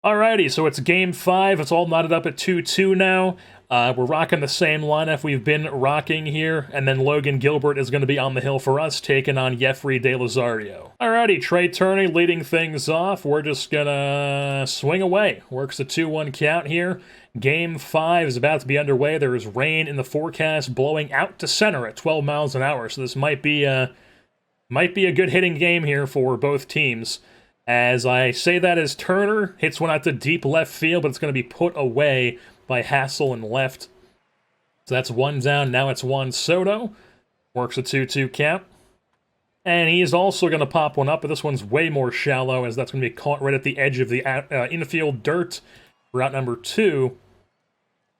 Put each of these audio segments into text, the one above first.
Alrighty, so it's game 5. It's all knotted up at 2-2 now. We're rocking the same lineup we've been rocking here, and then Logan Gilbert is going to be on the hill for us, taking on Jeffrey De Lazario. Alrighty, Trey Turney leading things off. We're just gonna swing away. Works a 2-1 count here. Game 5 is about to be underway. There is rain in the forecast, blowing out to center at 12 miles an hour, so this might be a good hitting game here for both teams. As I say that as Turner hits one out to deep left field, but it's going to be put away by Hassel in left. So that's one down. Now it's Juan Soto. Works a 2-2 count. And he's also going to pop one up, but this one's way more shallow, as that's going to be caught right at the edge of the infield dirt. Route number 2.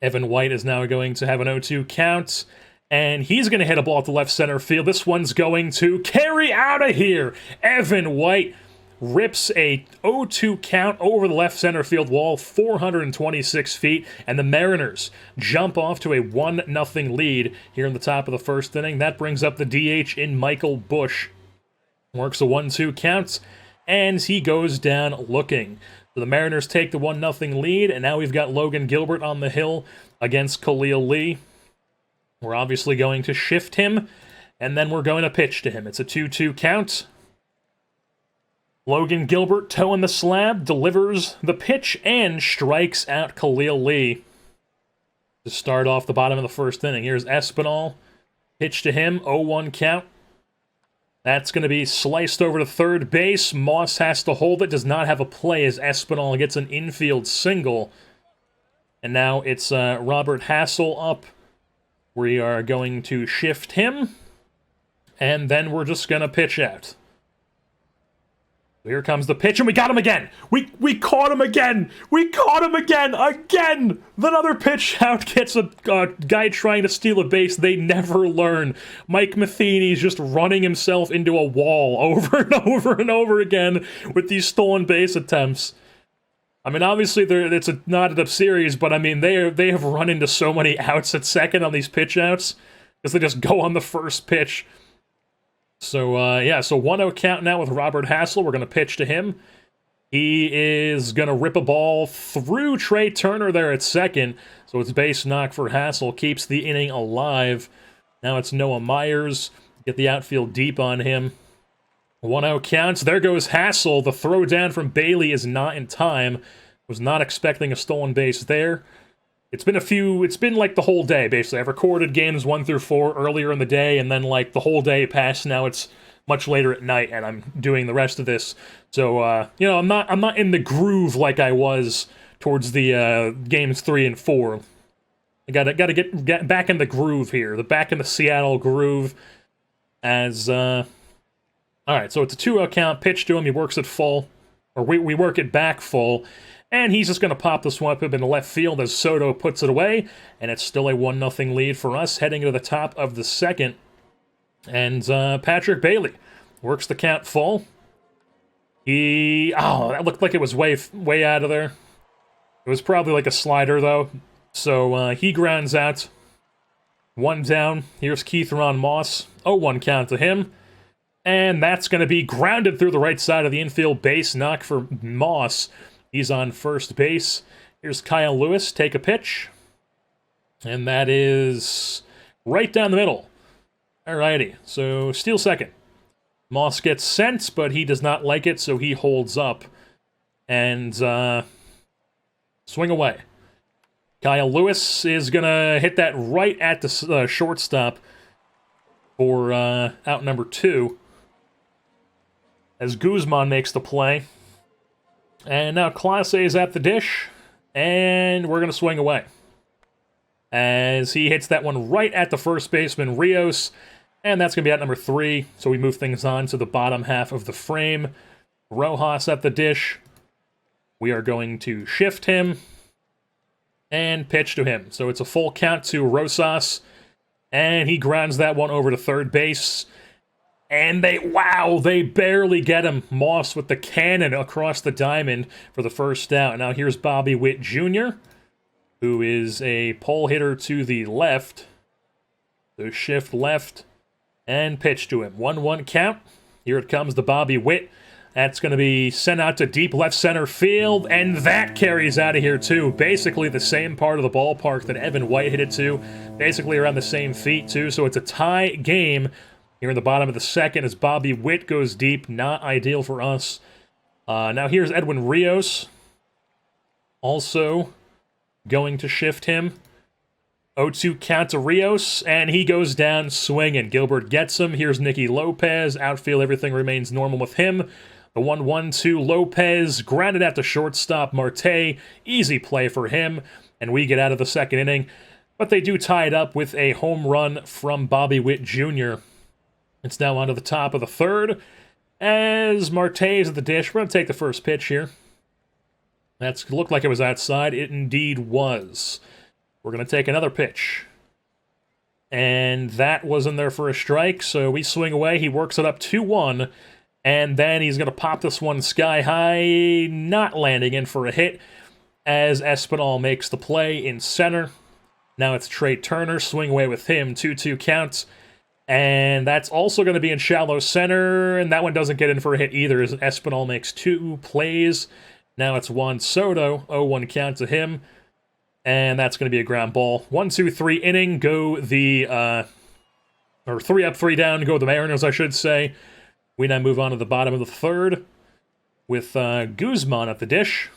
Evan White is now going to have an 0-2 count. And he's going to hit a ball at the left center field. This one's going to carry out of here. Evan White rips a 0-2 count over the left center field wall, 426 feet, and the Mariners jump off to a 1-0 lead here in the top of the first inning. That brings up the DH in Michael Busch. Works a 1-2 count, and he goes down looking. So the Mariners take the 1-0 lead, and now we've got Logan Gilbert on the hill against Khalil Lee. We're obviously going to shift him, and then we're going to pitch to him. It's a 2-2 count. Logan Gilbert, toe in the slab, delivers the pitch and strikes out Khalil Lee to start off the bottom of the first inning. Here's Espinal. Pitch to him, 0-1 count. That's going to be sliced over to third base. Moss has to hold it, does not have a play as Espinal gets an infield single. And now it's Robert Hassel up. We are going to shift him, and then we're just going to pitch out. Here comes the pitch, and we got him again. We caught him again. We caught him again. Again. Another pitch out gets a guy trying to steal a base. They never learn. Mike Matheny's just running himself into a wall over and over and over again with these stolen base attempts. I mean, obviously, it's a knotted-up series, but I mean, they have run into so many outs at second on these pitch outs because they just go on the first pitch. So, yeah, so 1-0 count now with Robert Hassel. We're going to pitch to him. He is going to rip a ball through Trey Turner there at second. So it's base knock for Hassel. Keeps the inning alive. Now it's Noah Myers. Get the outfield deep on him. 1-0 counts. There goes Hassel. The throw down from Bailey is not in time. Was not expecting a stolen base there. It's been like the whole day, basically. I've recorded games 1 through 4 earlier in the day, and then like the whole day passed. Now it's much later at night, and I'm doing the rest of this. So, you know, I'm not in the groove like I was towards the games 3 and 4. I gotta get back in the groove here. Back in the Seattle groove. As alright, so it's a 2-0 count, pitch to him, he works it full. Or we work it back full. And he's just going to pop this one up in the left field as Soto puts it away. And it's still a 1-0 lead for us, heading to the top of the second. And Patrick Bailey works the count full. That looked like it was way out of there. It was probably like a slider, though. So he grounds out. 1 down. Here's Keith-Ron Moss. 0-1 count to him. And that's going to be grounded through the right side of the infield. Base knock for Moss. He's on first base. Here's Kyle Lewis. Take a pitch. And that is right down the middle. Alrighty. So, steal second. Moss gets sent, but he does not like it, so he holds up. And, swing away. Kyle Lewis is going to hit that right at the shortstop for out number 2. As Guzman makes the play. And now Clase is at the dish, and we're going to swing away. As he hits that one right at the first baseman, Rios, and that's going to be at number 3, so we move things on to the bottom half of the frame. Rojas at the dish. We are going to shift him, and pitch to him. So it's a full count to Rosas, and he grounds that one over to third base. And they barely get him. Moss with the cannon across the diamond for the first out. Now here's Bobby Witt Jr., who is a pole hitter to the left. So shift left and pitch to him. 1-1 count. Here it comes, the Bobby Witt. That's going to be sent out to deep left center field, and that carries out of here too. Basically the same part of the ballpark that Evan White hit it to. Basically around the same feet too, so it's a tie game here in the bottom of the second as Bobby Witt goes deep. Not ideal for us. Now here's Edwin Rios. Also going to shift him. 0-2 count to Rios, and he goes down swinging. Gilbert gets him. Here's Nicky Lopez. Outfield, everything remains normal with him. The 1-1-2 Lopez, grounded out to shortstop Marte. Easy play for him, and we get out of the second inning. But they do tie it up with a home run from Bobby Witt Jr. It's now on to the top of the third. As Marte is at the dish, we're going to take the first pitch here. That looked like it was outside. It indeed was. We're going to take another pitch. And that was in there for a strike, so we swing away. He works it up 2-1, and then he's going to pop this one sky high, not landing in for a hit, as Espinal makes the play in center. Now it's Trey Turner, swing away with him, 2-2 counts. And that's also going to be in shallow center, and that one doesn't get in for a hit either, as Espinal makes 2 plays. Now it's Juan Soto, 0-1 count to him. And that's going to be a ground ball. 1-2-3 inning, go the, or 3 up, 3 down, go the Mariners, I should say. We now move on to the bottom of the third with Guzman at the dish.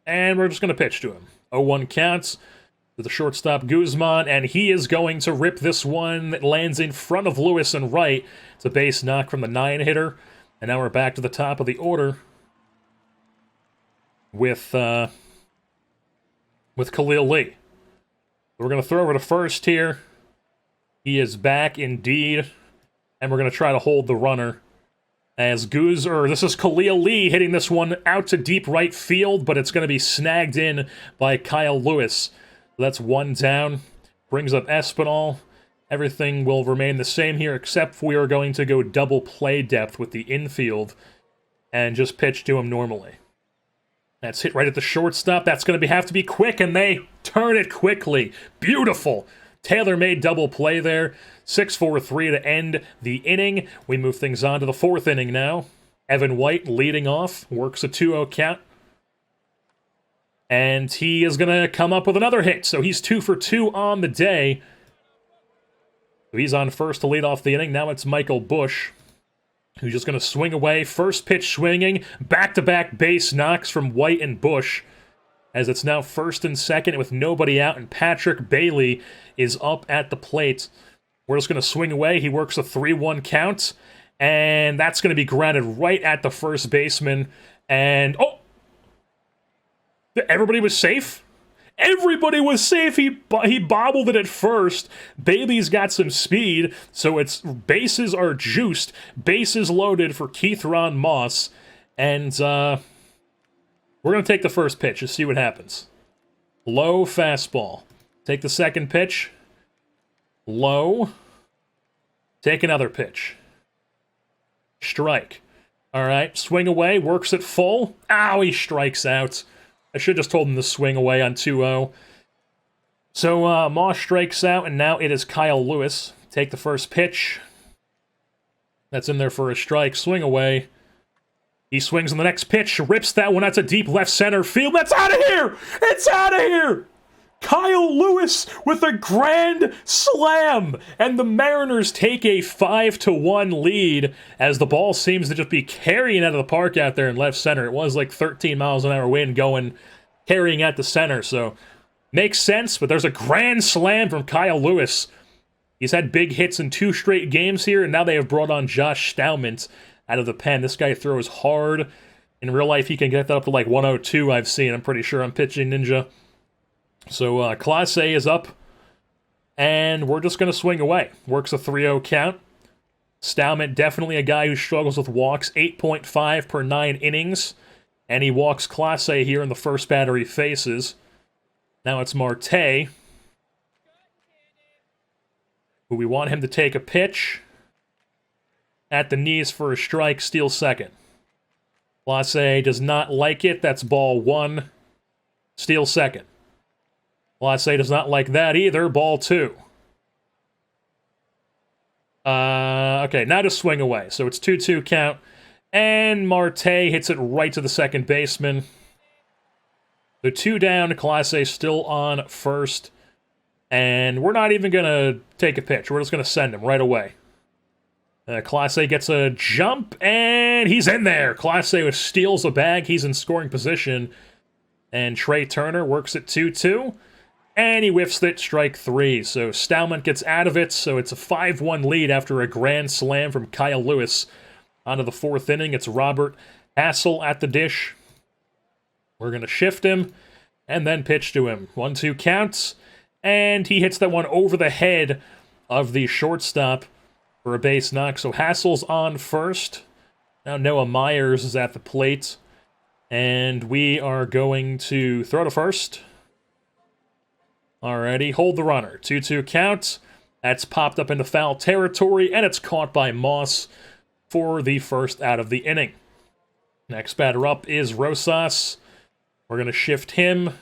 And we're just going to pitch to him. 0-1 counts to the shortstop Guzman, and he is going to rip this one that lands in front of Lewis and right. It's a base knock from the 9-hitter. And now we're back to the top of the order with Khalil Lee. We're going to throw over to first here. He is back indeed. And we're going to try to hold the runner. As this is Khalil Lee hitting this one out to deep right field, but it's going to be snagged in by Kyle Lewis. So that's 1 down. Brings up Espinal. Everything will remain the same here, except we are going to go double play depth with the infield and just pitch to him normally. That's hit right at the shortstop. That's going to have to be quick, and they turn it quickly. Beautiful. Tailor-made double play there. 6-4-3 to end the inning. We move things on to the 4th inning now. Evan White leading off. Works a 2-0 count. And he is going to come up with another hit. So he's 2 for 2 on the day. So he's on first to lead off the inning. Now it's Michael Bush, who's just going to swing away. First pitch swinging. Back-to-back base knocks from White and Bush, as it's now first and second with nobody out, and Patrick Bailey is up at the plate. We're just going to swing away. He works a 3-1 count, and that's going to be grounded right at the first baseman. And, oh! Everybody was safe? Everybody was safe. He bobbled it at first. Bailey's got some speed, so it's bases are juiced. Bases loaded for Keith Ron Moss. And we're going to take the first pitch and see what happens. Low fastball. Take the second pitch. Low. Take another pitch. Strike. All right, swing away, works it full. Ow, he strikes out. I should have just told him to swing away on 2-0. So Moss strikes out, and now it is Kyle Lewis. Take the first pitch. That's in there for a strike. Swing away. He swings on the next pitch, rips that one out to deep left center field. That's out of here! It's out of here! Kyle Lewis with a grand slam! And the Mariners take a 5-1 lead as the ball seems to just be carrying out of the park out there in left center. It was like 13 miles an hour wind carrying out the center, so makes sense, but there's a grand slam from Kyle Lewis. He's had big hits in 2 straight games here, and now they have brought on Josh Staument out of the pen. This guy throws hard. In real life, he can get that up to like 102, I've seen. I'm pretty sure I'm pitching Ninja. So, Class A is up, and we're just going to swing away. Works a 3-0 count. Staument, definitely a guy who struggles with walks, 8.5 per 9 innings, and he walks Class A here in the first batter he faces. Now it's Marte, who we want him to take a pitch at the knees for a strike, steal second. Class A does not like it. That's ball 1. Steal second. Class A does not like that either. Ball 2. Okay, now to swing away. So it's 2-2 count. And Marte hits it right to the second baseman. The 2 down, Clase still on first. And we're not even going to take a pitch. We're just going to send him right away. Clase gets a jump, and he's in there. Clase steals a bag. He's in scoring position. And Trey Turner works at 2-2. And he whiffs it, strike 3. So Stallman gets out of it, so it's a 5-1 lead after a grand slam from Kyle Lewis. On to the 4th inning, it's Robert Hassel at the dish. We're going to shift him, and then pitch to him. 1-2 counts, and he hits that one over the head of the shortstop for a base knock. So Hassel's on first. Now Noah Myers is at the plate, and we are going to throw to first. Alrighty, hold the runner. 2-2 count. That's popped up into foul territory, and it's caught by Moss for the first out of the inning. Next batter up is Rosas. We're going to shift him.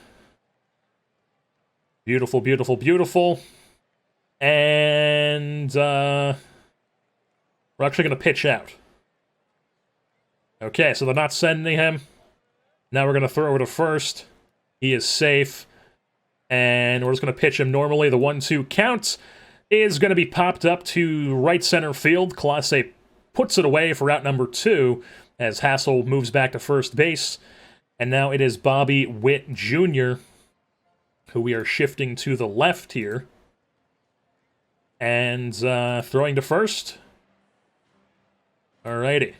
Beautiful, beautiful, beautiful. And we're actually going to pitch out. Okay, so they're not sending him. Now we're going to throw to first. He is safe. And we're just going to pitch him normally. The 1-2 count is going to be popped up to right center field. Clase puts it away for out number 2 as Hassel moves back to first base. And now it is Bobby Witt Jr., who we are shifting to the left here. And throwing to first. Alrighty.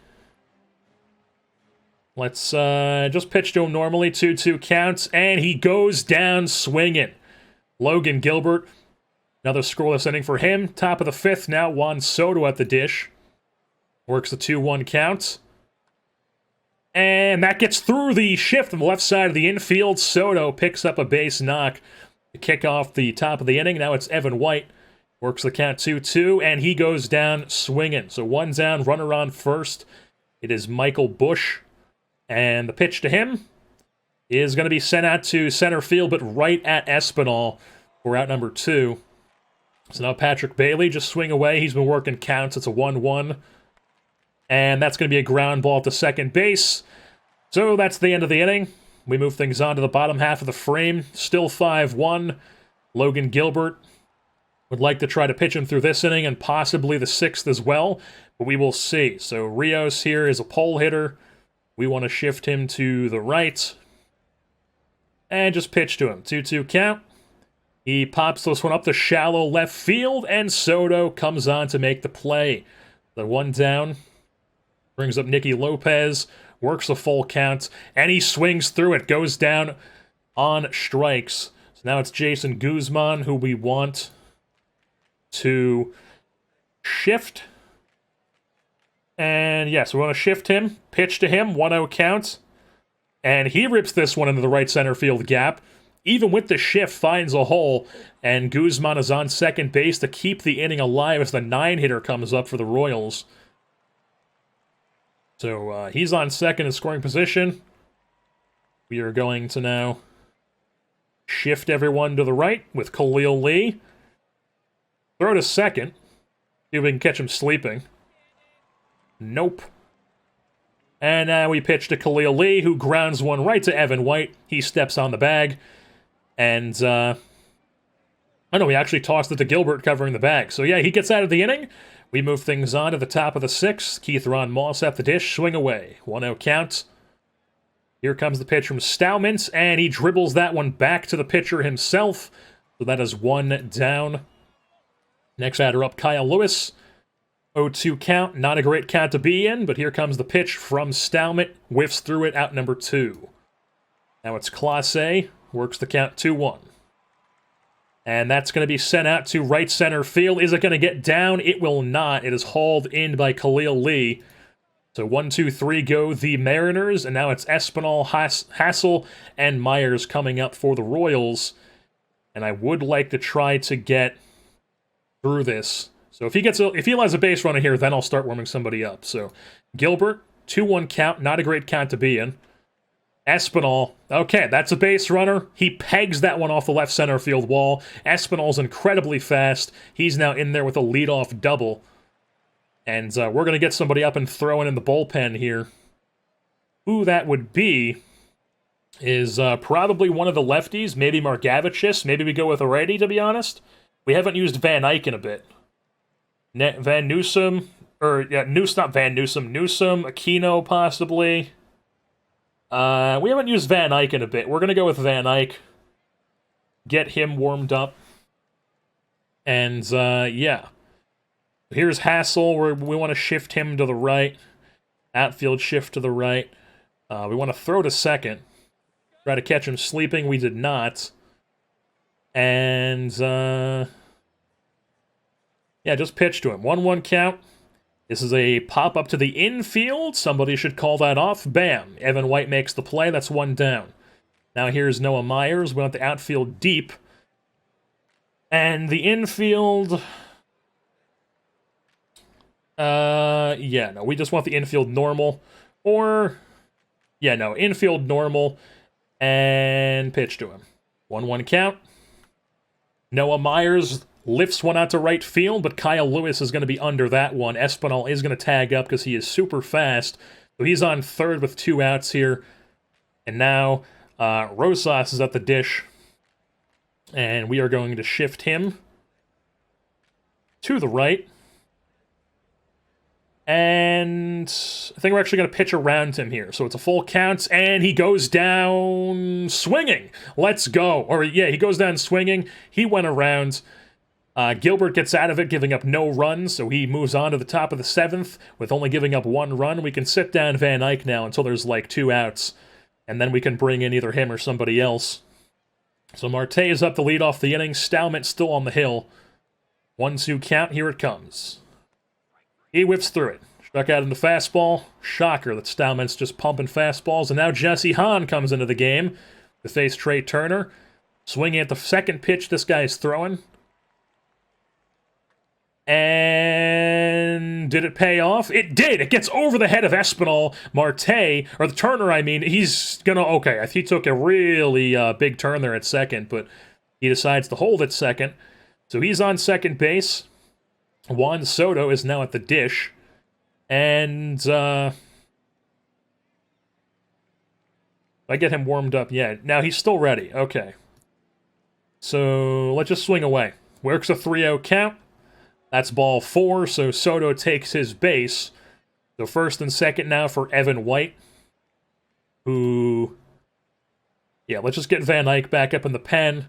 Let's just pitch to him normally. 2-2 counts, and he goes down swinging. Logan Gilbert, another scoreless inning for him. Top of the 5th, now Juan Soto at the dish. Works the 2-1 count. And that gets through the shift on the left side of the infield. Soto picks up a base knock to kick off the top of the inning. Now it's Evan White. Works the count 2-2, and he goes down swinging. So 1 down, runner on first. It is Michael Bush. And the pitch to him is going to be sent out to center field, but right at Espinal for out number 2. So now Patrick Bailey just swing away. He's been working counts. It's a 1-1. And that's going to be a ground ball to second base. So that's the end of the inning. We move things on to the bottom half of the frame. Still 5-1. Logan Gilbert would like to try to pitch him through this inning and possibly the 6th as well, but we will see. So Rios here is a pole hitter. We want to shift him to the right. And just pitch to him. 2-2 count. He pops this one up to shallow left field, and Soto comes on to make the play. The 1 down. Brings up Nicky Lopez. Works a full count. And he swings through it. Goes down on strikes. So now it's Jason Guzman, who we want to shift. And yes, we want to shift him, pitch to him, 1-0 count. And he rips this one into the right center field gap. Even with the shift, finds a hole. And Guzman is on second base to keep the inning alive as the 9-hitter comes up for the Royals. So he's on second in scoring position. We are going to now shift everyone to the right with Khalil Lee. Throw to second. See if we can catch him sleeping. Nope. And now we pitch to Khalil Lee, who grounds one right to Evan White. He steps on the bag. And, oh no, he actually tossed it to Gilbert covering the bag. So yeah, he gets out of the inning. We move things on to the top of the 6th. Keith Ron Moss at the dish, swing away. 1-0 count. Here comes the pitch from Stallman, and he dribbles that one back to the pitcher himself. So that is 1 down. Next batter up, Kyle Lewis. 0-2 count, not a great count to be in, but here comes the pitch from Stallman. Whiffs through it, out number 2. Now it's Clase, works the count 2-1. And that's going to be sent out to right center field. Is it going to get down? It will not. It is hauled in by Khalil Lee. So 1, 2, 3 go the Mariners, and now it's Espinal, Hassel, and Myers coming up for the Royals. And I would like to try to get through this. So if he has a base runner here, then I'll start warming somebody up. So Gilbert, 2-1 count, not a great count to be in. Espinal, okay, that's a base runner. He pegs that one off the left center field wall. Espinal's incredibly fast. He's now in there with a leadoff double. And we're going to get somebody up and throwing in the bullpen here. Who that would be is probably one of the lefties, maybe Margavicius. Maybe we go with a righty, to be honest. We haven't used Van Eyck in a bit. Van Newsom, not Van Newsom, Newsom, Aquino possibly. We haven't used Van Eyck in a bit. We're going to go with Van Eyck. Get him warmed up. And, yeah. Here's Hassel, where we want to shift him to the right. Outfield shift to the right. We want to throw to second. Try to catch him sleeping. We did not. And, yeah, just pitch to him. 1-1 count. This is a pop-up to the infield. Somebody should call that off. Bam. Evan White makes the play. That's one down. Now here's Noah Myers. We want the outfield deep. And the infield... yeah, no, we just want the infield normal. Or... yeah, no, infield normal. And pitch to him. 1-1 count. Noah Myers lifts one out to right field, but Kyle Lewis is going to be under that one. Espinal is going to tag up because he is super fast. So he's on third with 2 outs here. And now Rosas is at the dish. And we are going to shift him to the right. And I think we're actually going to pitch around him here. So it's a full count, and he goes down swinging. Let's go. Or, yeah, he goes down swinging. He went around. Gilbert gets out of it, giving up no runs, so he moves on to the top of the 7th with only giving up 1 run. We can sit down Van Eyck now until there's like 2 outs, and then we can bring in either him or somebody else. So Marte is up to lead off the inning. Stallman still on the hill. 1-2 count. Here it comes. He whips through it. Struck out in the fastball. Shocker that Stallman's just pumping fastballs. And now Jesse Hahn comes into the game to face Trey Turner. Swinging at the second pitch this guy's throwing. And did it pay off? It did! It gets over the head of Espinal. Marte, or the Turner, I mean, he's gonna... okay, he took a really big turn there at second, but he decides to hold at second. So he's on second base. Juan Soto is now at the dish. And, I get him warmed up. Yeah, now he's still ready. Okay. So, let's just swing away. Works a 3-0 count. That's ball 4, so Soto takes his base. So first and second now for Evan White. Who... yeah, let's just get Van Eyck back up in the pen.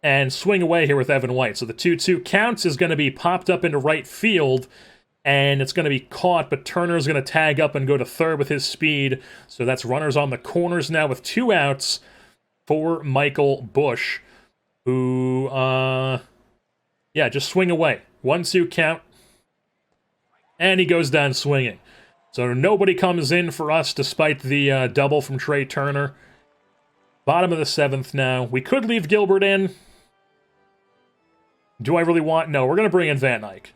And swing away here with Evan White. So the 2-2 counts is going to be popped up into right field. And it's going to be caught, but Turner's going to tag up and go to third with his speed. So that's runners on the corners now with 2 outs for Michael Bush. Who, yeah, just swing away. 1-2 count. And he goes down swinging. So nobody comes in for us despite the double from Trey Turner. Bottom of the 7th now. We could leave Gilbert in. Do I really want... no, we're going to bring in Van Eyck.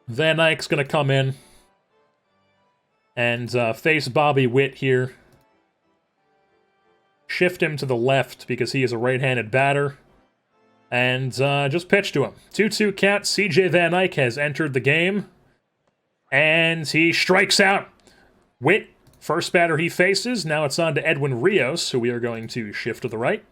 Van Eyck's going to come in and face Bobby Witt here. Shift him to the left because he is a right-handed batter. And just pitch to him. 2-2 count. CJ Van Eyck has entered the game. And he strikes out. Witt, first batter he faces. Now it's on to Edwin Rios, who we are going to shift to the right.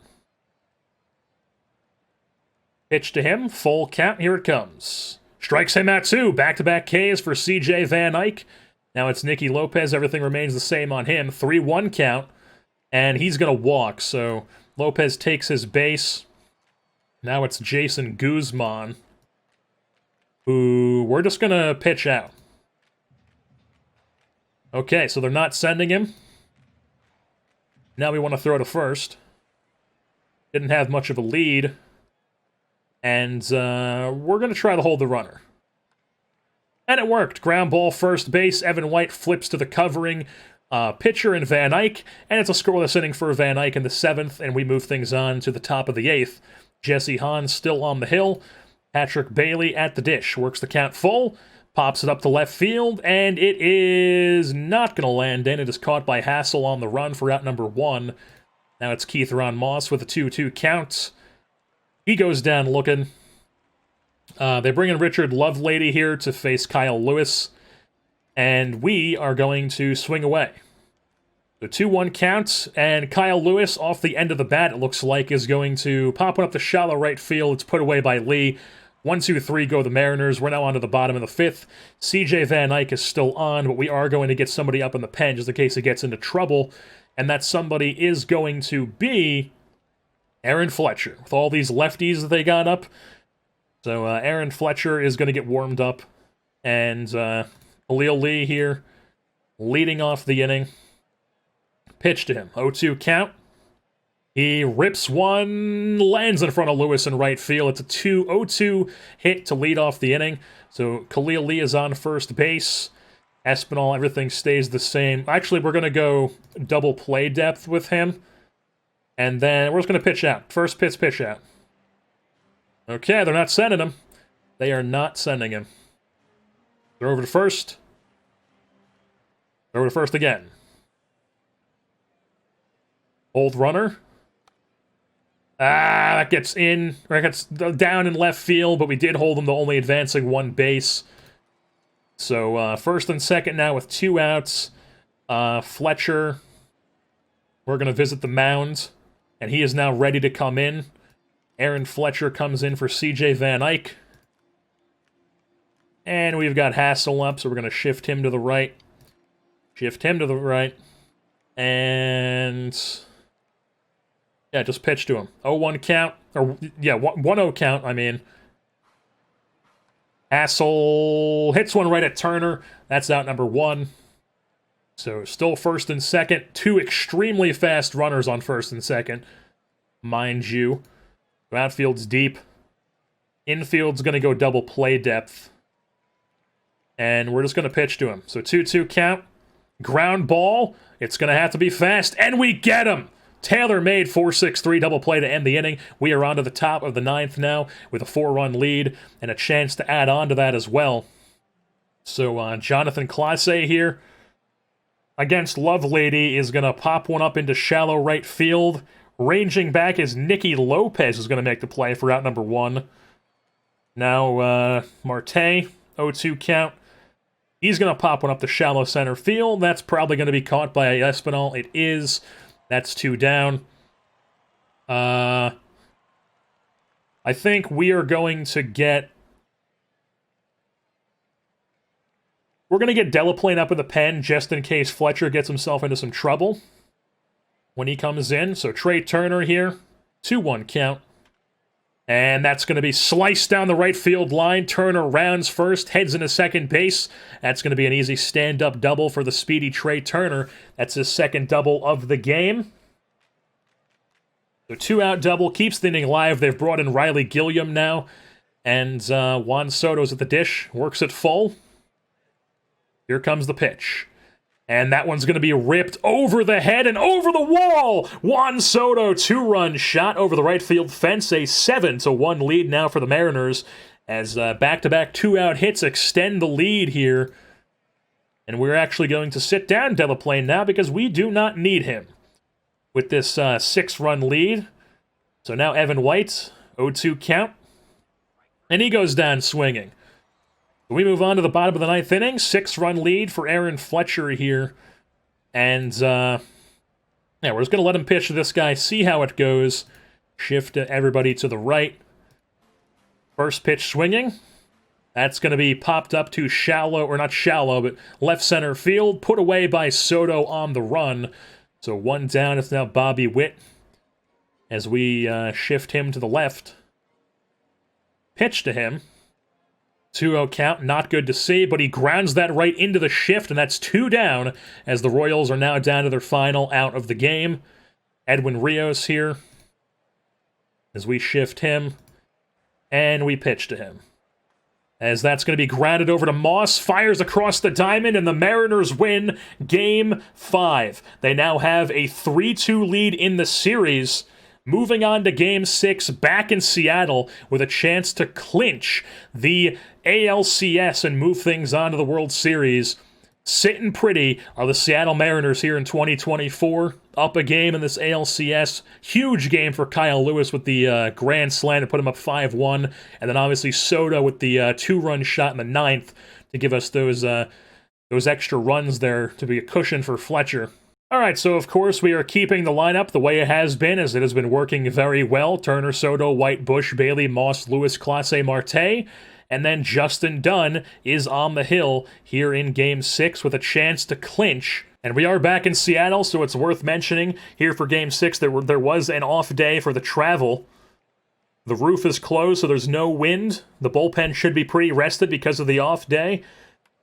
Pitch to him. Full count. Here it comes. Strikes him out too. Back-to-back Ks for CJ Van Eyck. Now it's Nicky Lopez. Everything remains the same on him. 3-1 count. And he's going to walk. So Lopez takes his base. Now it's Jason Guzman, who we're just going to pitch out. Okay, so they're not sending him. Now we want to throw to first. Didn't have much of a lead. And we're going to try to hold the runner. And it worked. Ground ball first base. Evan White flips to the covering pitcher in Van Eyck. And it's a scoreless inning for Van Eyck in the 7th. And we move things on to the top of the 8th. Jesse Hahn still on the hill. Patrick Bailey at the dish. Works the count full. Pops it up to left field. And it is not going to land in. It is caught by Hassel on the run for out number 1. Now it's Keith Ron Moss with a 2-2 count. He goes down looking. They bring in Richard Lovelady here to face Kyle Lewis, and we are going to swing away. The 2-1 count, and Kyle Lewis, off the end of the bat, it looks like, is going to pop one up to shallow right field. It's put away by Lee. 1, 2, 3 go the Mariners. We're now on to the bottom of the 5th. CJ Van Eyck is still on, but we are going to get somebody up in the pen just in case he gets into trouble, and that somebody is going to be Aaron Fletcher, with all these lefties that they got up. So Aaron Fletcher is going to get warmed up, and Khalil Lee here leading off the inning. Pitch to him. 0-2 count. He rips one, lands in front of Lewis in right field. It's a 0-2 hit to lead off the inning. So Khalil Lee is on first base. Espinal, everything stays the same. Actually, we're going to go double play depth with him. And then we're just going to pitch out. First pitch out. Okay, they're not sending him. They are not sending him. Throw over to first. Throw over to first again. Hold runner. That gets in. Or gets down in left field, but we did hold him to only advancing one base. So first and second now with 2 outs. Fletcher. We're going to visit the mound. And he is now ready to come in. Aaron Fletcher comes in for CJ Van Eyck. And we've got Hassel up, so we're going to shift him to the right. Shift him to the right. And yeah, just pitch to him. 0-1 count. Or, yeah, 1-0 count, I mean. Hassel hits one right at Turner. That's out number 1. So still first and second. 2 extremely fast runners on first and second, mind you. Outfield's deep. Infield's going to go double play depth. And we're just going to pitch to him. So 2-2 count. Ground ball. It's going to have to be fast. And we get him! Taylor made 4-6-3 double play to end the inning. We are on to the top of the 9th now with a 4-run lead and a chance to add on to that as well. So Jonathan Clase here against Lovelady is going to pop one up into shallow right field. Ranging back is Nicky Lopez is going to make the play for out number 1. Now Marte, 0-2 count. He's going to pop one up to shallow center field. That's probably going to be caught by Espinal. It is. That's 2 down. I think we are going to get... We're going to get Delaplane up in the pen just in case Fletcher gets himself into some trouble when he comes in. So Trey Turner here, 2-1 count. And that's going to be sliced down the right field line. Turner rounds first, heads into second base. That's going to be an easy stand-up double for the speedy Trey Turner. That's his second double of the game. So 2-out double, keeps the inning alive. They've brought in Riley Gilliam now. And Juan Soto's at the dish, works it full. Here comes the pitch. And that one's going to be ripped over the head and over the wall. Juan Soto, 2-run shot over the right field fence. A 7-1 lead now for the Mariners as back-to-back 2-out hits extend the lead here. And we're actually going to sit down Delaplane now because we do not need him with this 6-run lead. So now Evan White, 0-2 count. And he goes down swinging. We move on to the bottom of the 9th inning. 6-run lead for Aaron Fletcher here. And, yeah, we're just going to let him pitch to this guy, see how it goes. Shift everybody to the right. First pitch swinging. That's going to be popped up to shallow, or not shallow, but left center field. Put away by Soto on the run. So 1 down. It's now Bobby Witt as we shift him to the left. Pitch to him. 2-0 count, not good to see, but he grounds that right into the shift, and that's 2 down, as the Royals are now down to their final out of the game. Edwin Rios here, as we shift him, and we pitch to him. As that's going to be grounded over to Moss, fires across the diamond, and the Mariners win Game 5. They now have a 3-2 lead in the series. Moving on to Game 6 back in Seattle with a chance to clinch the ALCS and move things on to the World Series. Sitting pretty are the Seattle Mariners here in 2024. Up a game in this ALCS. Huge game for Kyle Lewis with the grand slam to put him up 5-1. And then obviously Soto with the 2-run shot in the ninth to give us those extra runs there to be a cushion for Fletcher. All right, so of course we are keeping the lineup the way it has been, as it has been working very well. Turner, Soto, White, Bush, Bailey, Moss, Lewis, Clase, Marte. And then Justin Dunn is on the hill here in Game 6 with a chance to clinch. And we are back in Seattle, so it's worth mentioning here for Game 6 there was an off day for the travel. The roof is closed, so there's no wind. The bullpen should be pretty rested because of the off day.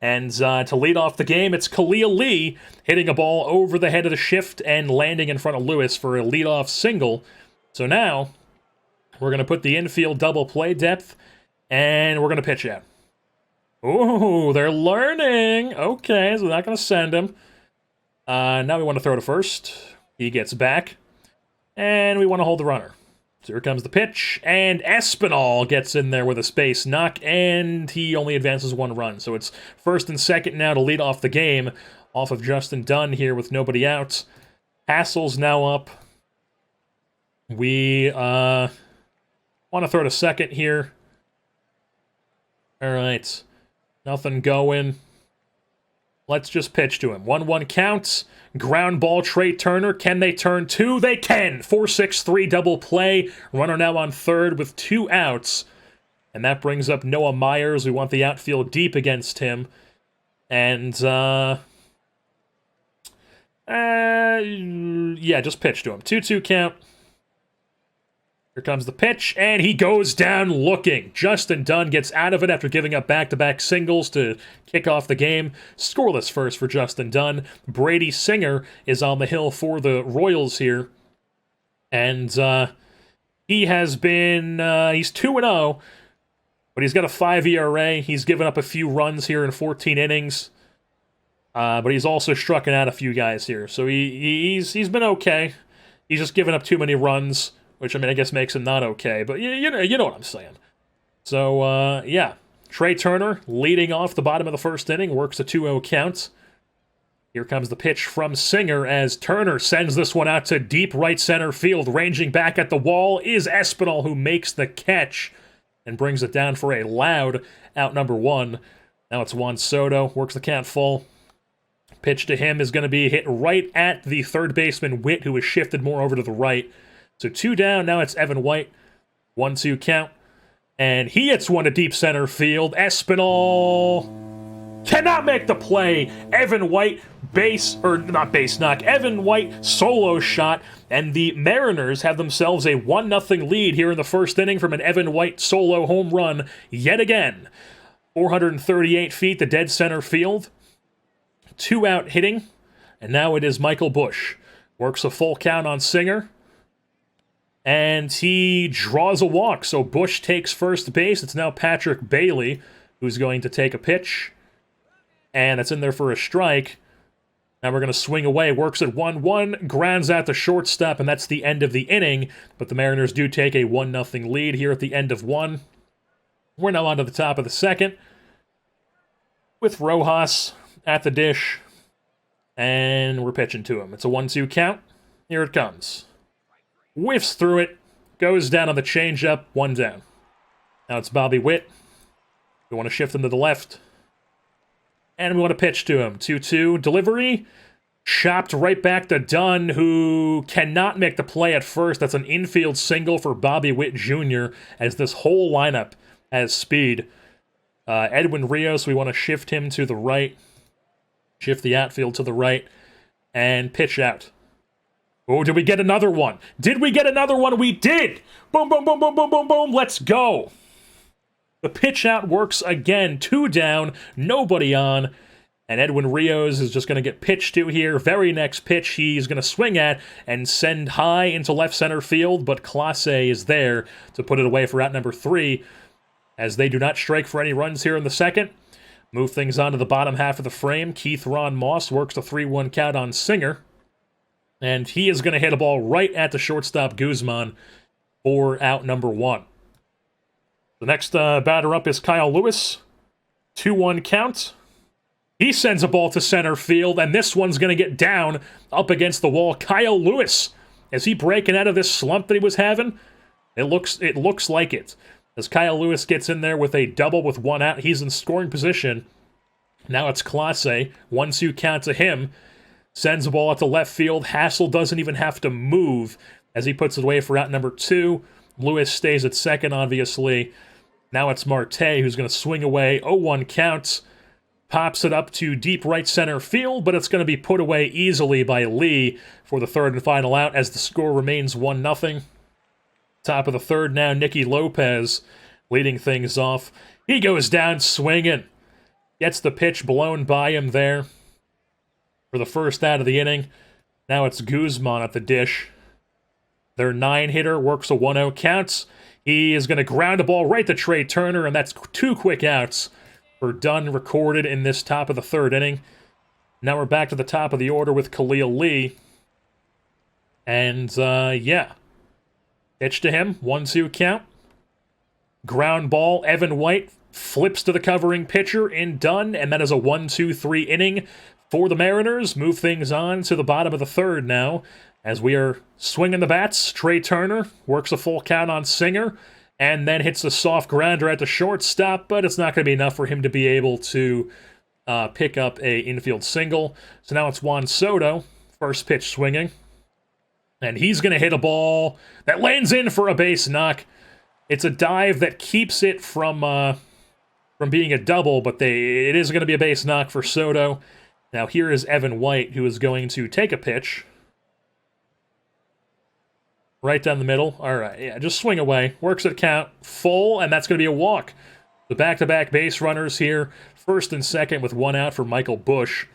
And to lead off the game, it's Khalil Lee hitting a ball over the head of the shift and landing in front of Lewis for a leadoff single. So now we're going to put the infield double play depth. And we're going to pitch out. Ooh, they're learning. Okay, so we're not going to send him. Now we want to throw to first. He gets back. And we want to hold the runner. So here comes the pitch. And Espinal gets in there with a space knock. And he only advances 1 run. So it's first and second now to lead off the game. Off of Justin Dunn here with nobody out. Hassel's now up. We want to throw to second here. All right, nothing going. Let's just pitch to him. 1-1 counts. Ground ball, Trey Turner. Can they turn 2? They can. 4-6-3 double play. Runner now on third with 2 outs. And that brings up Noah Myers. We want the outfield deep against him. And, yeah, just pitch to him. 2-2 count. Here comes the pitch, and he goes down looking. Justin Dunn gets out of it after giving up back-to-back singles to kick off the game. Scoreless first for Justin Dunn. Brady Singer is on the hill for the Royals here. And he has been, he's 2-0, but he's got a 5 ERA. He's given up a few runs here in 14 innings. But he's also struck out a few guys here. So he's been okay. He's just given up too many runs, which, I mean, I guess makes him not okay, but you know what I'm saying. So, yeah. Trey Turner leading off the bottom of the first inning, works a 2-0 count. Here comes the pitch from Singer as Turner sends this one out to deep right center field. Ranging back at the wall is Espinal, who makes the catch and brings it down for a loud out number 1. Now it's Juan Soto, works the count full. Pitch to him is going to be hit right at the third baseman, Witt, who has shifted more over to the right. So 2 down, now it's Evan White. 1-2 count. And he hits one to deep center field. Espinal cannot make the play. Evan White, Evan White solo shot. And the Mariners have themselves a 1-0 lead here in the first inning from an Evan White solo home run yet again. 438 feet to dead center field. 2 out hitting. And now it is Michael Bush. Works a full count on Singer. And he draws a walk, so Bush takes first base. It's now Patrick Bailey who's going to take a pitch. And it's in there for a strike. Now we're going to swing away. Works at 1-1, grounds out the shortstop, and that's the end of the inning. But the Mariners do take a 1-0 lead here at the end of 1. We're now on to the top of the second with Rojas at the dish. And we're pitching to him. It's a 1-2 count. Here it comes. Whiffs through it, goes down on the changeup, 1 down. Now it's Bobby Witt. We want to shift him to the left. And we want to pitch to him. 2-2 delivery. Chopped right back to Dunn, who cannot make the play at first. That's an infield single for Bobby Witt Jr., as this whole lineup has speed. Edwin Rios, we want to shift him to the right. Shift the outfield to the right. And pitch out. Oh, did we get another one? Did we get another one? We did! Boom, boom, boom, boom, boom, boom, boom. Let's go. The pitch out works again. 2 down, nobody on. And Edwin Rios is just going to get pitched to here. Very next pitch he's going to swing at and send high into left center field. But Clase is there to put it away for out number 3. As they do not strike for any runs here in the second. Move things on to the bottom half of the frame. Keith Ron Moss works the 3-1 count on Singer. And he is going to hit a ball right at the shortstop Guzman for out number 1. The next batter up is Kyle Lewis. 2-1 count. He sends a ball to center field, and this one's going to get down up against the wall. Kyle Lewis, is he breaking out of this slump that he was having? It looks like it. As Kyle Lewis gets in there with a double with one out, he's in scoring position. Now it's Clase, 1-2 count to him. Sends the ball out to left field. Hassel doesn't even have to move as he puts it away for out number 2. Lewis stays at second, obviously. Now it's Marte who's going to swing away. 0-1 counts. Pops it up to deep right center field, but it's going to be put away easily by Lee for the third and final out as the score remains 1-0. Top of the third now, Nicky Lopez leading things off. He goes down swinging. Gets the pitch blown by him there for the first out of the inning. Now it's Guzman at the dish. Their 9-hitter works a 1-0 counts. He is going to ground a ball right to Trey Turner, and that's 2 quick outs for Dunn recorded in this top of the third inning. Now we're back to the top of the order with Khalil Lee. And, yeah. Pitch to him, 1-2 count. Ground ball, Evan White flips to the covering pitcher in Dunn, and that is a 1-2-3 inning for the Mariners. Move things on to the bottom of the third now, as we are swinging the bats. Trey Turner works a full count on Singer, and then hits a soft grounder at the shortstop, but it's not going to be enough for him to be able to pick up a infield single. So now it's Juan Soto, first pitch swinging, and he's going to hit a ball that lands in for a base knock. It's a dive that keeps it from being a double, but it is going to be a base knock for Soto. Now here is Evan White, who is going to take a pitch. Right down the middle. All right, yeah, just swing away. Works at count, full, and that's going to be a walk. The back-to-back base runners here, first and second with one out for Michael Bush,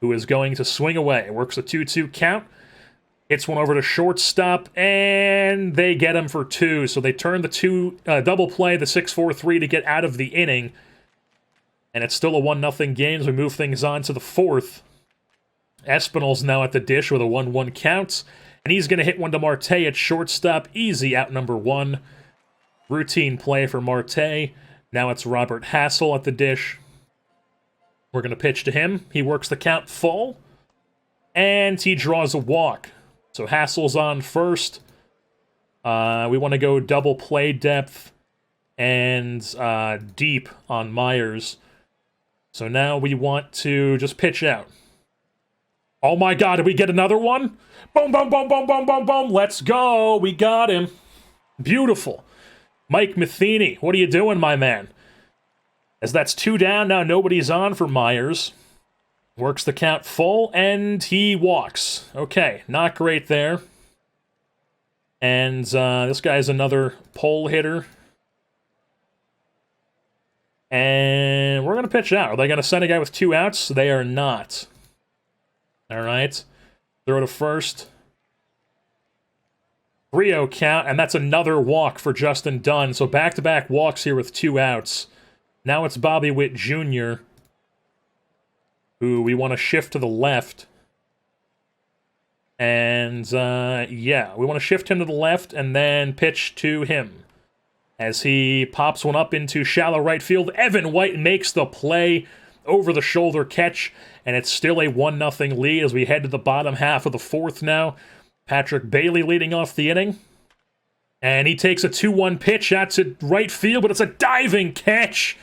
who is going to swing away. Works a 2-2 count. Hits one over to shortstop, and they get him for 2. So they turn the double play, the 6-4-3 to get out of the inning. And it's still a 1-0 game as we move things on to the fourth. Espinal's now at the dish with a 1-1 count. And he's going to hit one to Marte at shortstop. Easy out number 1. Routine play for Marte. Now it's Robert Hassel at the dish. We're going to pitch to him. He works the count full. And he draws a walk. So Hassel's on first. We want to go double play depth and deep on Myers. So now we want to just pitch out. Oh my god, did we get another one? Boom, boom, boom, boom, boom, boom, boom. Let's go. We got him. Beautiful. Mike Matheny, what are you doing, my man? As that's 2 down, now nobody's on for Myers. Works the count full, and he walks. Okay, not great there. And this guy's another pole hitter. And we're going to pitch out. Are they going to send a guy with 2 outs? They are not. All right. Throw to first. 3-0 count, and that's another walk for Justin Dunn. So back-to-back walks here with 2 outs. Now it's Bobby Witt Jr., who we want to shift to the left. And, yeah, we want to shift him to the left and then pitch to him. As he pops one up into shallow right field, Evan White makes the play, over-the-shoulder catch, and it's still a 1-0 lead as we head to the bottom half of the fourth now. Patrick Bailey leading off the inning. And he takes a 2-1 pitch out to right field, but it's a diving catch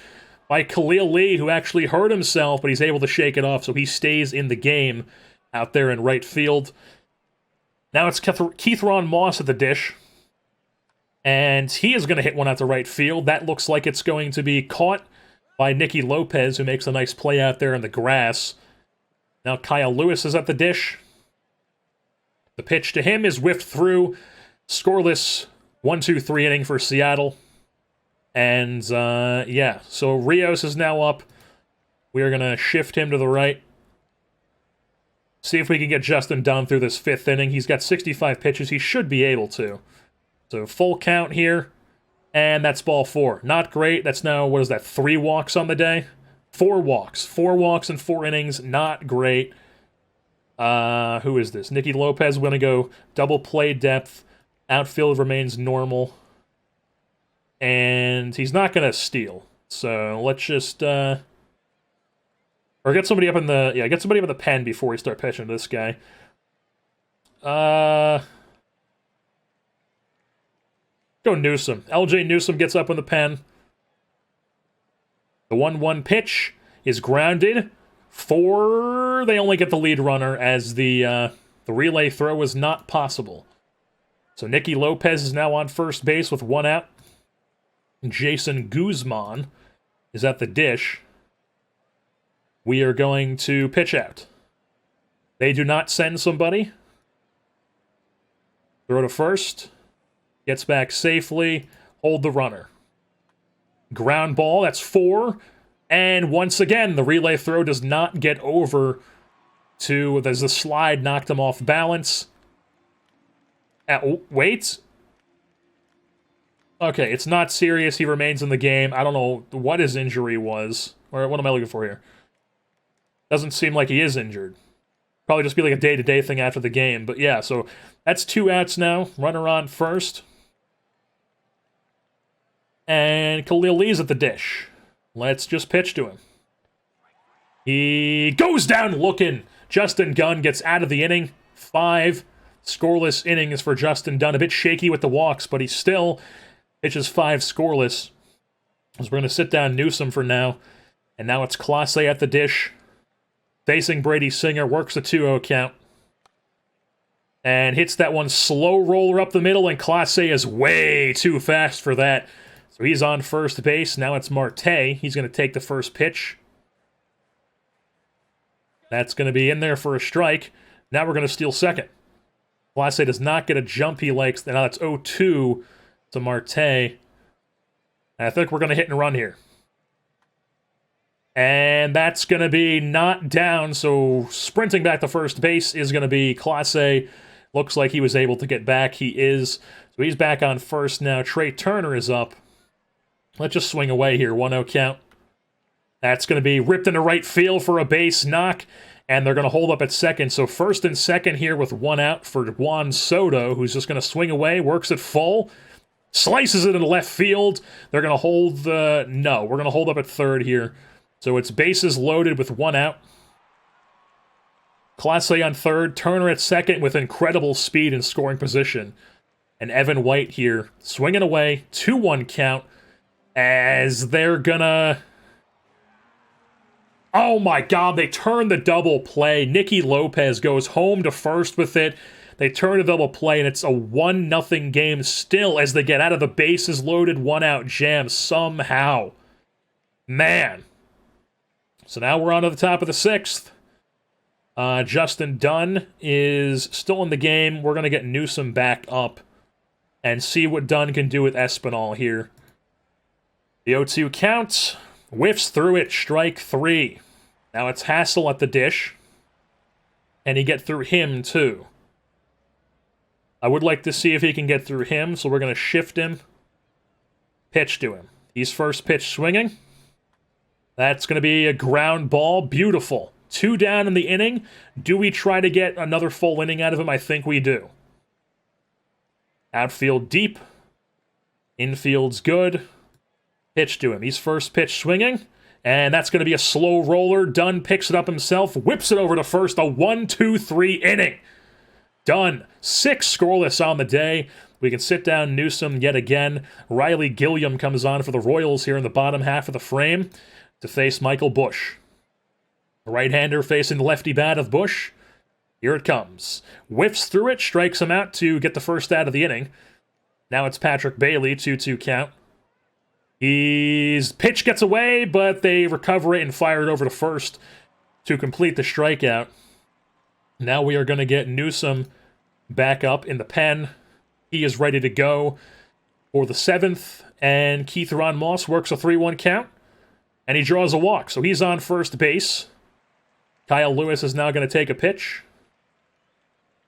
by Khalil Lee, who actually hurt himself, but he's able to shake it off, so he stays in the game out there in right field. Now it's Keith Ron Moss at the dish. And he is going to hit one out to right field. That looks like it's going to be caught by Nicky Lopez, who makes a nice play out there in the grass. Now Kyle Lewis is at the dish. The pitch to him is whiffed through. Scoreless 1-2-3 inning for Seattle. And, yeah, so Rios is now up. We are going to shift him to the right. See if we can get Justin Dunn through this 5th inning. He's got 65 pitches. He should be able to. So full count here. And that's ball 4. Not great. That's now, what is that, 3 walks on the day? 4 walks. 4 walks in 4 innings. Not great. Who is this? Nicky Lopez. We're going to go double play depth. Outfield remains normal. And he's not going to steal. So let's just Or get somebody up in the... Yeah, get somebody up in the pen before we start pitching to this guy. Go Newsom. LJ Newsom gets up in the pen. The 1-1 pitch is grounded. They only get the lead runner as the relay throw was not possible. So Nicky Lopez is now on first base with 1 out. Jason Guzman is at the dish. We are going to pitch out. They do not send somebody. Throw to first. Gets back safely. Hold the runner. Ground ball, that's 4. And once again, the relay throw does not get over to... There's a slide, knocked him off balance. Wait. Okay, it's not serious. He remains in the game. I don't know what his injury was. Or what am I looking for here? Doesn't seem like he is injured. Probably just be like a day-to-day thing after the game. But yeah, so that's 2 outs now. Runner on first. And Khalil Lee's at the dish. Let's just pitch to him. He goes down looking. Justin Gunn gets out of the inning. 5 scoreless innings for Justin Dunn. A bit shaky with the walks, but he still pitches 5 scoreless. So we're going to sit down Newsom for now. And now it's Clase at the dish. Facing Brady Singer. Works a 2-0 count. And hits that one slow roller up the middle. And Clase is way too fast for that. So he's on first base. Now it's Marte. He's going to take the first pitch. That's going to be in there for a strike. Now we're going to steal second. Clase does not get a jump he likes. Now it's 0-2 to Marte. And I think we're going to hit and run here. And that's going to be not down. So sprinting back to first base is going to be Clase. Looks like he was able to get back. He is. So he's back on first now. Trey Turner is up. Let's just swing away here. 1-0 count. That's going to be ripped into right field for a base knock. And they're going to hold up at second. So first and second here with 1 out for Juan Soto, who's just going to swing away, works it full, slices it into left field. They're going to hold the... No, we're going to hold up at third here. So it's bases loaded with 1 out. Clase on third, Turner at second with incredible speed and scoring position. And Evan White here swinging away, 2-1 count. As they're gonna... Oh my god, they turn the double play. Nicky Lopez goes home to first with it. They turn the double play, and it's a 1-0 game still as they get out of the bases loaded 1-out jam somehow. Man. So now we're on to the top of the 6th. Justin Dunn is still in the game. We're going to get Newsom back up and see what Dunn can do with Espinal here. The 0-2 count, whiffs through it, strike 3. Now it's Hassel at the dish, and he get through him too. I would like to see if he can get through him, so we're going to shift him, pitch to him. He's first pitch swinging. That's going to be a ground ball, beautiful. 2 down in the inning. Do we try to get another full inning out of him? I think we do. Outfield deep. Infield's good. Pitch to him. He's first pitch swinging. And that's going to be a slow roller. Dunn picks it up himself. Whips it over to first. A 1-2-3 inning. Done. 6 scoreless on the day. We can sit down Newsom yet again. Riley Gilliam comes on for the Royals here in the bottom half of the frame to face Michael Busch. The right-hander facing the lefty bat of Busch. Here it comes. Whiffs through it. Strikes him out to get the first out of the inning. Now it's Patrick Bailey. 2-2 count. His pitch gets away, but they recover it and fire it over to first to complete the strikeout. Now we are going to get Newsom back up in the pen. He is ready to go for the 7th, and Keith Ron Moss works a 3-1 count, and he draws a walk, so he's on first base. Kyle Lewis is now going to take a pitch.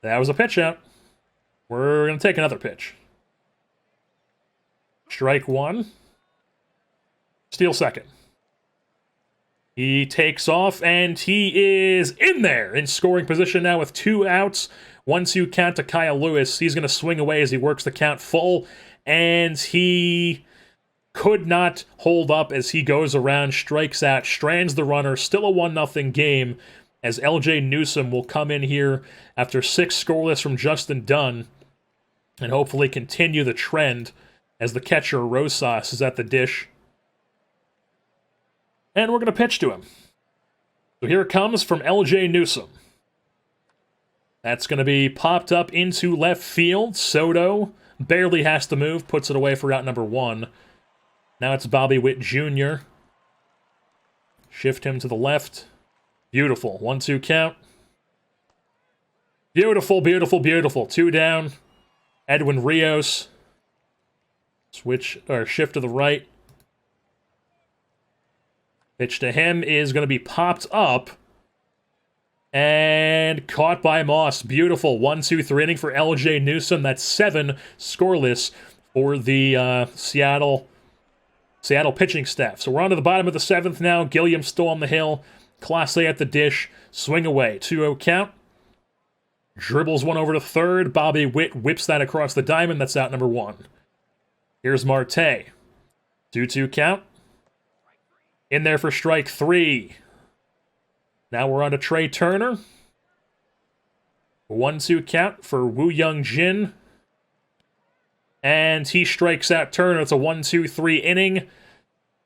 That was a pitch out. We're going to take another pitch. Strike 1. Steal second. He takes off, and he is in there in scoring position now with 2 outs. 1-2 count to Kyle Lewis. He's going to swing away as he works the count full, and he could not hold up as he goes around, strikes out, strands the runner. Still a 1-0 game as LJ Newsome will come in here after 6 scoreless from Justin Dunn and hopefully continue the trend as the catcher Rosas is at the dish. And we're going to pitch to him. So here it comes from LJ Newsome. That's going to be popped up into left field. Soto barely has to move, puts it away for out number 1. Now it's Bobby Witt Jr. Shift him to the left. Beautiful. 1-2 count. Beautiful, beautiful, beautiful. 2 down. Edwin Rios. Shift to the right. Pitch to him is going to be popped up. And caught by Moss. Beautiful. 1-2-3 inning for LJ Newsome. That's 7 scoreless for the Seattle pitching staff. So we're on to the bottom of the 7th now. Gilliam still on the hill. Clase at the dish. Swing away. 2-0 count. Dribbles one over to third. Bobby Witt whips that across the diamond. That's out number 1. Here's Marte. 2-2 count. In there for strike 3. Now we're on to Trey Turner. 1-2 count for Woo Young Jin. And he strikes out Turner. It's a 1-2-3 inning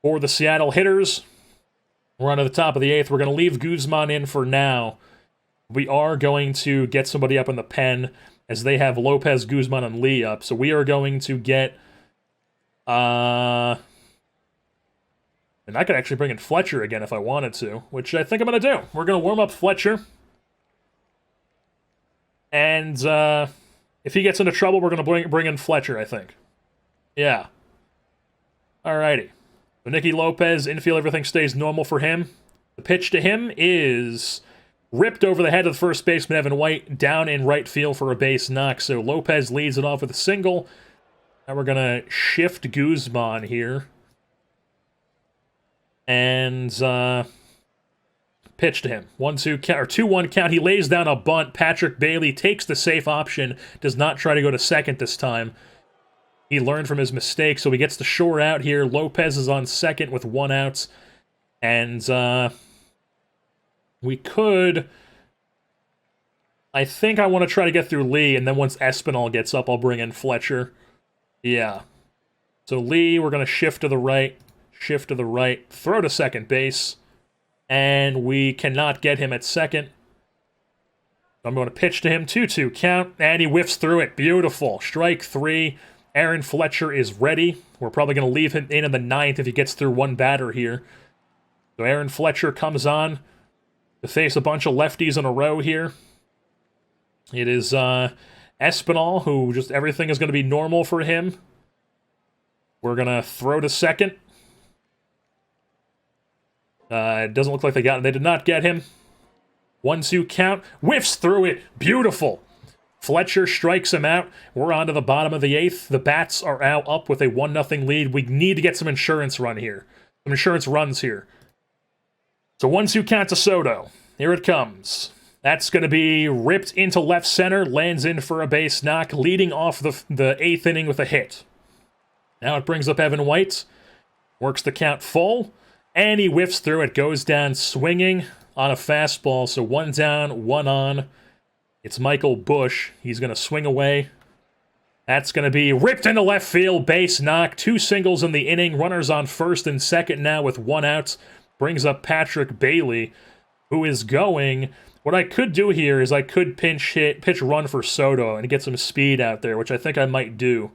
for the Seattle hitters. We're on to the top of the 8th. We're going to leave Guzman in for now. We are going to get somebody up in the pen as they have Lopez, Guzman, and Lee up. So we are going to get... And I could actually bring in Fletcher again if I wanted to, which I think I'm going to do. We're going to warm up Fletcher. And if he gets into trouble, we're going to bring in Fletcher, I think. Yeah. Alrighty. So Nicky Lopez, infield, everything stays normal for him. The pitch to him is ripped over the head of the first baseman, Evan White, down in right field for a base knock. So Lopez leads it off with a single. Now we're going to shift Guzman here. And pitch to him. 1-2 count, or 2-1 count. He lays down a bunt. Patrick Bailey takes the safe option. Does not try to go to second this time. He learned from his mistake, so he gets the shore out here. Lopez is on second with 1 out. And we could... I think I want to try to get through Lee, and then once Espinal gets up, I'll bring in Fletcher. Yeah. So Lee, we're going to shift to the right. Shift to the right, throw to second base, and we cannot get him at second. I'm going to pitch to him, 2-2 count, and he whiffs through it. Beautiful. Strike 3. Aaron Fletcher is ready. We're probably going to leave him in the 9th if he gets through one batter here. So Aaron Fletcher comes on to face a bunch of lefties in a row here. It is Espinal, who just everything is going to be normal for him. We're going to throw to second. It doesn't look like they got him. They did not get him. 1-2 count. Whiffs through it. Beautiful. Fletcher strikes him out. We're on to the bottom of the 8th. The Bats are out up with a 1-0 lead. We need to get some insurance runs here. So 1-2 count to Soto. Here it comes. That's going to be ripped into left center. Lands in for a base knock. Leading off the 8th inning with a hit. Now it brings up Evan White. Works the count full. And he whiffs through it, goes down swinging on a fastball. So 1 down, 1 on. It's Michael Bush. He's going to swing away. That's going to be ripped into left field, base knock. 2 singles in the inning. Runners on first and second now with 1 out. Brings up Patrick Bailey, who is going... What I could do here is I could pitch run for Soto and get some speed out there, which I think I might do.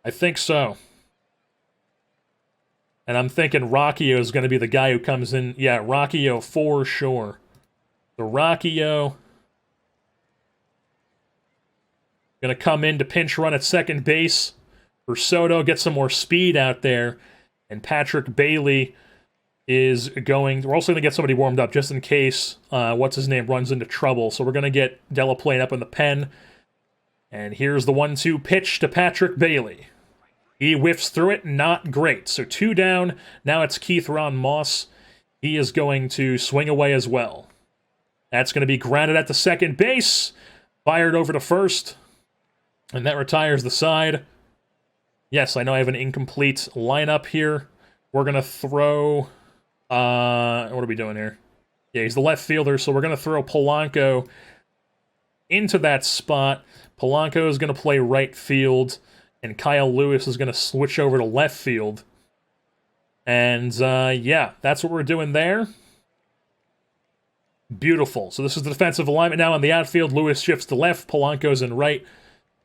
I think so. And I'm thinking Rockio is going to be the guy who comes in. Yeah, Rockio for sure. The Rockio going to come in to pinch run at second base for Soto, get some more speed out there. And Patrick Bailey is going... We're also going to get somebody warmed up just in case what's-his-name runs into trouble. So we're going to get Delaplane up in the pen. And here's the 1-2 pitch to Patrick Bailey. He whiffs through it, not great. So 2 down, now it's Keith Ron Moss. He is going to swing away as well. That's going to be grounded at the second base, fired over to first, and that retires the side. Yes, I know I have an incomplete lineup here. We're going to throw... what are we doing here? Yeah, he's the left fielder, so we're going to throw Polanco into that spot. Polanco is going to play right field, and Kyle Lewis is going to switch over to left field. And, yeah, that's what we're doing there. Beautiful. So this is the defensive alignment now on the outfield. Lewis shifts to left, Polanco's in right.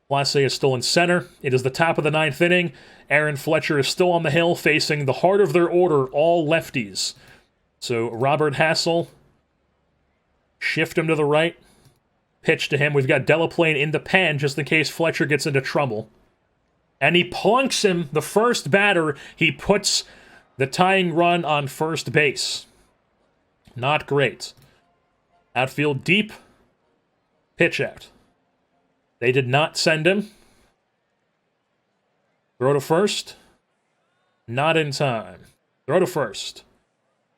Blase is still in center. It is the top of the 9th inning. Aaron Fletcher is still on the hill, facing the heart of their order, all lefties. So Robert Hassel, shift him to the right, pitch to him. We've got Delaplane in the pen, just in case Fletcher gets into trouble. And he plunks him, the first batter. He puts the tying run on first base. Not great. Outfield deep, pitch out. They did not send him. Throw to first. Not in time. Throw to first.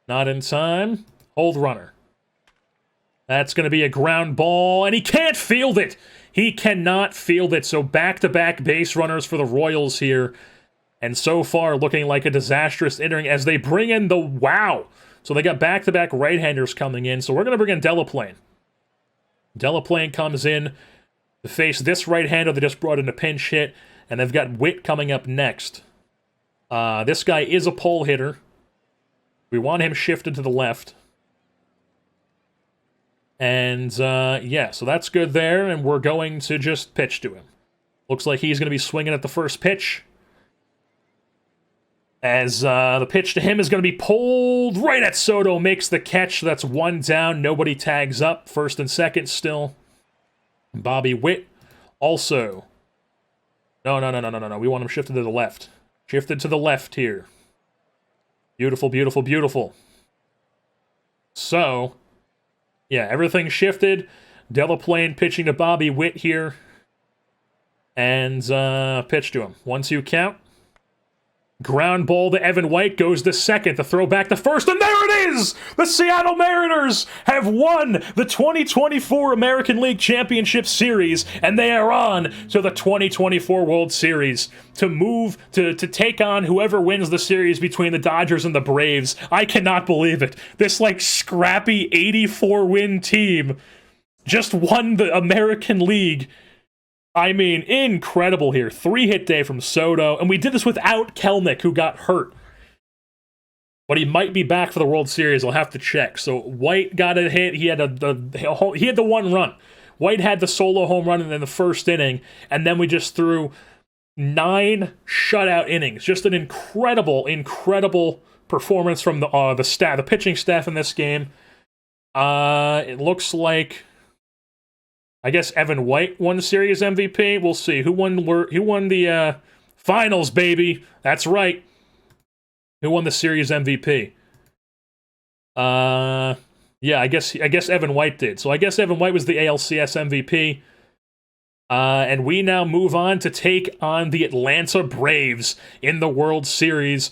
Not in time. Hold runner. That's going to be a ground ball, and he can't field it. He cannot field it, so back-to-back base runners for the Royals here. And so far, looking like a disastrous inning as they bring in the... Wow! So they got back-to-back right-handers coming in, so we're going to bring in Delaplane. Delaplane comes in to face this right-hander that just brought in a pinch hit, and they've got Witt coming up next. This guy is a pole hitter. We want him shifted to the left. And, yeah, so that's good there, and we're going to just pitch to him. Looks like he's going to be swinging at the first pitch. As the pitch to him is going to be pulled right at Soto, makes the catch. That's one down. Nobody tags up. First and second still. Bobby Witt also. No. We want him shifted to the left. Shifted to the left here. Beautiful, beautiful, beautiful. So, yeah, everything shifted. Delaplane pitching to Bobby Witt here. And pitch to him. 1-2 count. Ground ball to Evan White, goes to second, the throw back to first, and there it is! The Seattle Mariners have won the 2024 American League Championship Series, and they are on to the 2024 World Series to move, to take on whoever wins the series between the Dodgers and the Braves. I cannot believe it. This, like, scrappy 84-win team just won the American League. I mean, incredible here. 3-hit day from Soto, and we did this without Kelnick, who got hurt. But he might be back for the World Series. I'll have to check. So White got a hit. He had the one run. White had the solo home run in the first inning, and then we just threw 9 shutout innings. Just an incredible, incredible performance from the pitching staff in this game. It looks like, I guess Evan White won the series MVP. We'll see. Who won the finals, baby? That's right. Who won the series MVP? Yeah, I guess Evan White did. So I guess Evan White was the ALCS MVP. And we now move on to take on the Atlanta Braves in the World Series.